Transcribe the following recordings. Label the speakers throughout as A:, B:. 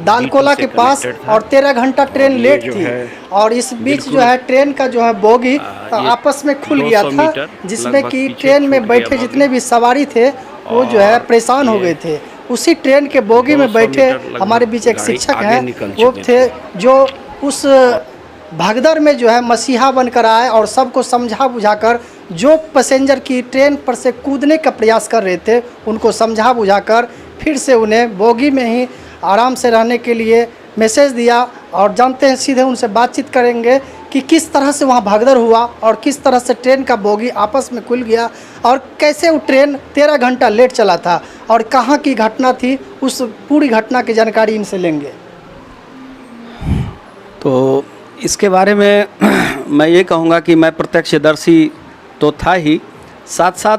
A: दालकोला के पास और 13 घंटा ट्रेन लेट थी। और इस बीच जो है ट्रेन का जो है बोगी आपस में खुल गया था, जिसमें कि ट्रेन में बैठे जितने भी सवारी थे वो जो है परेशान हो गए थे। उसी ट्रेन के बोगी में बैठे हमारे बीच एक शिक्षक हैं, वो थे जो उस भगदड़ में जो है मसीहा बनकर आए और सबको समझा बुझाकर, जो पैसेंजर की ट्रेन पर से कूदने का प्रयास कर रहे थे उनको समझा बुझाकर फिर से उन्हें बोगी में ही आराम से रहने के लिए मैसेज दिया। और जानते हैं सीधे उनसे बातचीत करेंगे कि किस तरह से वहाँ भगदड़ हुआ और किस तरह से ट्रेन का बोगी आपस में खुल गया और कैसे वो ट्रेन 13 घंटा लेट चला था और कहाँ की घटना थी, उस पूरी घटना की जानकारी इनसे लेंगे।
B: तो इसके बारे में मैं ये कहूँगा कि मैं प्रत्यक्षदर्शी तो था ही, साथ साथ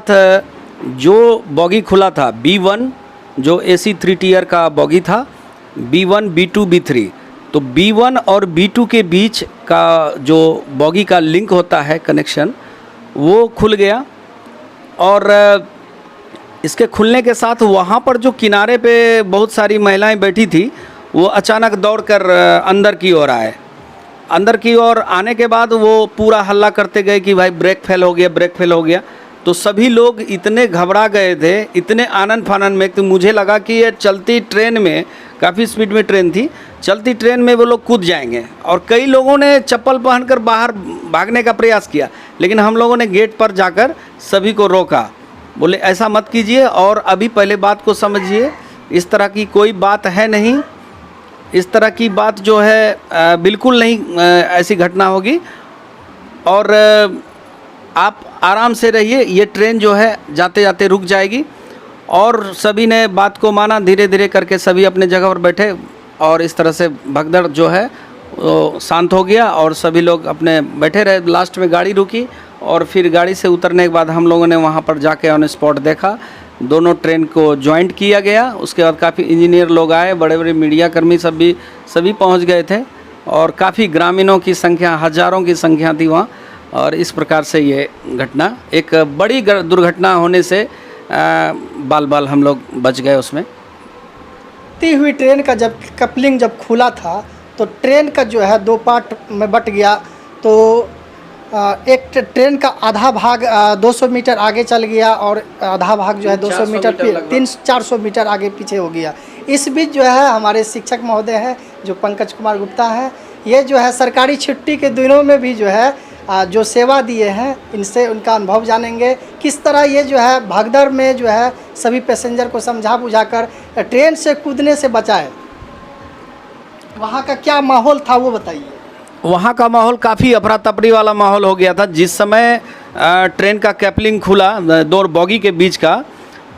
B: जो बॉगी खुला था B1 जो AC 3 टियर का बॉगी था, B1 B2 B3, तो B1 और B2 के बीच का जो बॉगी का लिंक होता है कनेक्शन, वो खुल गया। और इसके खुलने के साथ वहाँ पर जो किनारे पे बहुत सारी महिलाएं बैठी थी वो अचानक दौड़कर अंदर की ओर आए। अंदर की ओर आने के बाद वो पूरा हल्ला करते गए कि भाई ब्रेक फेल हो गया, ब्रेक फेल हो गया। तो सभी लोग इतने घबरा गए थे, इतने आनन फानन में, कि मुझे लगा कि ये चलती ट्रेन में, काफ़ी स्पीड में ट्रेन थी, चलती ट्रेन में वो लोग कूद जाएंगे। और कई लोगों ने चप्पल पहनकर बाहर भागने का प्रयास किया, लेकिन हम लोगों ने गेट पर जाकर सभी को रोका, बोले ऐसा मत कीजिए और अभी पहले बात को समझिए, इस तरह की कोई बात है नहीं, इस तरह की बात जो है बिल्कुल नहीं ऐसी घटना होगी और आप आराम से रहिए, ये ट्रेन जो है जाते जाते रुक जाएगी। और सभी ने बात को माना, धीरे धीरे करके सभी अपने जगह पर बैठे और इस तरह से भगदड़ जो है वो शांत हो गया और सभी लोग अपने बैठे रहे। लास्ट में गाड़ी रुकी और फिर गाड़ी से उतरने के बाद हम लोगों ने वहाँ पर जाके ऑन स्पॉट देखा, दोनों ट्रेन को जॉइंट किया गया। उसके बाद काफ़ी इंजीनियर लोग आए, बड़े बड़े मीडिया कर्मी सभी पहुँच गए थे और काफ़ी ग्रामीणों की संख्या, हज़ारों की संख्या थी वहाँ। और इस प्रकार से ये घटना, एक बड़ी दुर्घटना होने से बाल बाल हम लोग बच गए उसमें।
A: ती हुई ट्रेन का जब कपलिंग जब खुला था तो ट्रेन का जो है 2 पार्ट में बट गया। तो एक ट्रेन का आधा भाग 200 मीटर आगे चल गया और आधा भाग जो है 200 मीटर 300-400 मीटर आगे पीछे हो गया। इस बीच जो है हमारे शिक्षक महोदय हैं जो पंकज कुमार गुप्ता हैं, ये जो है सरकारी छुट्टी के दिनों में भी जो है जो सेवा दिए हैं, इनसे उनका अनुभव जानेंगे। किस तरह ये जो है भगदड़ में जो है सभी पैसेंजर को समझा बुझाकर ट्रेन से कूदने से बचाए, वहाँ का क्या माहौल था वो बताइए।
B: वहाँ का माहौल काफ़ी अफरा तफरी वाला माहौल हो गया था। जिस समय ट्रेन का कैपलिंग खुला 2 बॉगी के बीच का,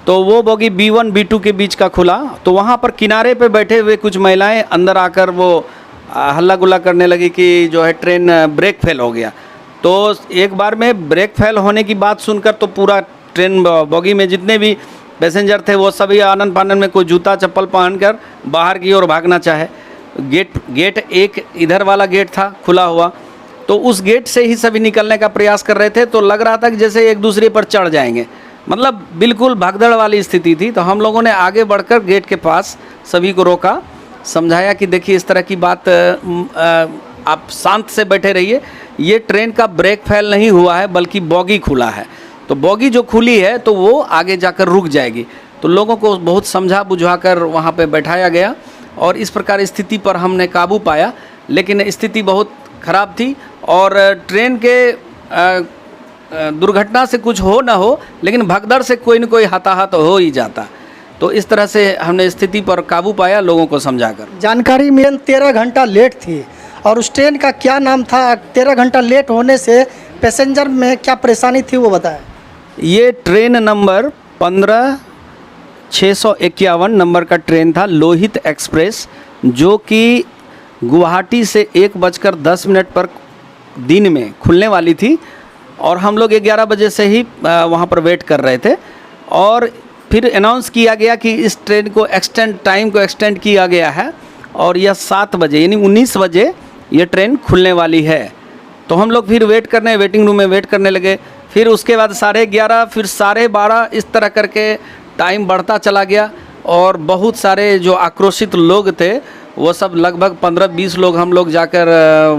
B: तो वो बॉगी B1 B2 के बीच का खुला, तो वहाँ पर किनारे पे बैठे हुए कुछ महिलाएं अंदर आकर वो हल्ला गुल्ला करने लगी कि जो है ट्रेन ब्रेक फेल हो गया। तो एक बार में ब्रेक फेल होने की बात सुनकर तो पूरा ट्रेन बॉगी में जितने भी पैसेंजर थे वो सभी आनंद फानन में, कोई जूता चप्पल पहनकर बाहर की ओर भागना चाहे। गेट एक इधर वाला गेट था खुला हुआ, तो उस गेट से ही सभी निकलने का प्रयास कर रहे थे। तो लग रहा था कि जैसे एक दूसरे पर चढ़ जाएंगे, मतलब बिल्कुल भगदड़ वाली स्थिति थी। तो हम लोगों ने आगे बढ़कर गेट के पास सभी को रोका, समझाया कि देखिए इस तरह की बात, आप शांत से बैठे रहिए, ये ट्रेन का ब्रेक फेल नहीं हुआ है बल्कि बॉगी खुला है। तो बॉगी जो खुली है तो वो आगे जाकर रुक जाएगी। तो लोगों को बहुत समझा बुझाकर वहाँ पे बैठाया गया और इस प्रकार स्थिति पर हमने काबू पाया। लेकिन स्थिति बहुत ख़राब थी और ट्रेन के दुर्घटना से कुछ हो ना हो, लेकिन भगदड़ से कोई न कोई हताहत हो ही जाता। तो इस तरह से हमने स्थिति पर काबू पाया लोगों को समझाकर।
A: जानकारी में 13 घंटा लेट थी और उस ट्रेन का क्या नाम था, 13 घंटा लेट होने से पैसेंजर में क्या परेशानी थी वो बताएं।
B: ये ट्रेन नंबर 15651 नंबर का ट्रेन था, लोहित एक्सप्रेस, जो कि गुवाहाटी से 1:10 पर दिन में खुलने वाली थी और हम लोग 11 बजे से ही वहाँ पर वेट कर रहे थे। और फिर अनाउंस किया गया कि इस ट्रेन को टाइम को एक्सटेंड किया गया है और यह 7 बजे यानी 19 बजे ये ट्रेन खुलने वाली है। तो हम लोग फिर वेटिंग रूम में वेट करने लगे। फिर उसके बाद 11:30, फिर 12:30, इस तरह करके टाइम बढ़ता चला गया और बहुत सारे जो आक्रोशित लोग थे वो सब लगभग 15-20 लोग हम लोग जाकर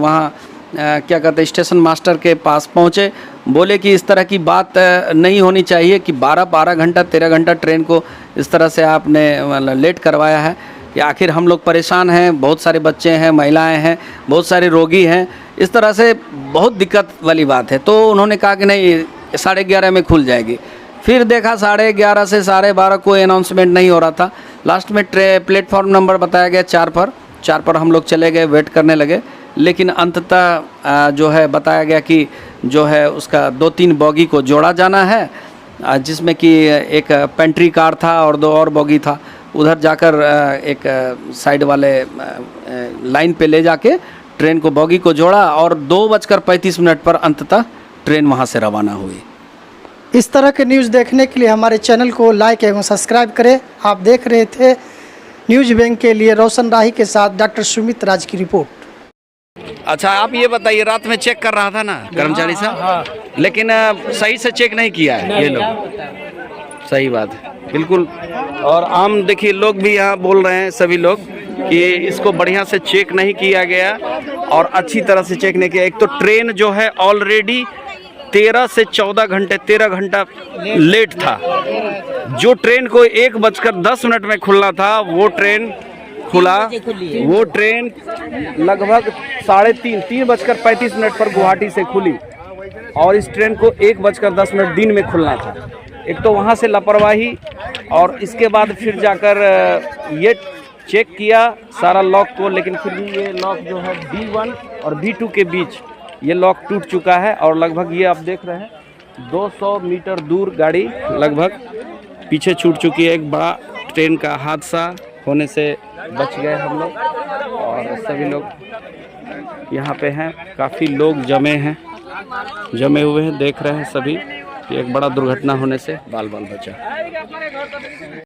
B: वहाँ क्या कहते हैं स्टेशन मास्टर के पास पहुँचे। बोले कि इस तरह की बात नहीं होनी चाहिए कि 12 घंटा 13 घंटा ट्रेन को इस तरह से आपने मतलब लेट करवाया है। कि आखिर हम लोग परेशान हैं, बहुत सारे बच्चे हैं, महिलाएं हैं, बहुत सारे रोगी हैं, इस तरह से बहुत दिक्कत वाली बात है। तो उन्होंने कहा कि नहीं 11:30 में खुल जाएगी। फिर देखा 11:30 से 12:30 कोई अनाउंसमेंट नहीं हो रहा था। लास्ट में प्लेटफॉर्म नंबर बताया गया 4 पर हम लोग चले गए, वेट करने लगे। लेकिन अंततः जो है बताया गया कि जो है उसका 2-3 बॉगी को जोड़ा जाना है, जिसमें कि एक पेंट्री कार था और 2 और बॉगी था। उधर जाकर एक साइड वाले लाइन पे ले जाके ट्रेन को बॉगी को जोड़ा और 2:35 पर अंततः ट्रेन वहाँ से रवाना हुई।
A: इस तरह के न्यूज़ देखने के लिए हमारे चैनल को लाइक एवं सब्सक्राइब करें। आप देख रहे थे न्यूज़ बैंक के लिए रोशन राही के साथ डॉक्टर सुमित राज की रिपोर्ट।
B: अच्छा, आप ये बताइए, रात में चेक कर रहा था ना कर्मचारी साहब, लेकिन सही से चेक नहीं किया है ये लोग। सही बात है, बिल्कुल। और आम देखिए लोग भी यहाँ बोल रहे हैं, सभी लोग, कि इसको बढ़िया से चेक नहीं किया गया और अच्छी तरह से चेक नहीं किया। एक तो ट्रेन जो है ऑलरेडी 13 घंटा लेट था। जो ट्रेन को 1:10 में खुलना था वो ट्रेन खुला, वो ट्रेन लगभग 3:35 पर गुवाहाटी से खुली और इस ट्रेन को 1:10 दिन में खुलना था। एक तो वहाँ से लापरवाही, और इसके बाद फिर जाकर ये चेक किया सारा लॉक को, लेकिन फिर भी ये लॉक जो है B1 और B2 के बीच ये लॉक टूट चुका है। और लगभग ये आप देख रहे हैं 200 मीटर दूर गाड़ी लगभग पीछे छूट चुकी है। एक बड़ा ट्रेन का हादसा होने से बच गए हम लोग, और सभी लोग यहाँ पे हैं। काफ़ी लोग जमे हुए हैं, देख रहे हैं सभी। एक बड़ा दुर्घटना होने से बाल बचा।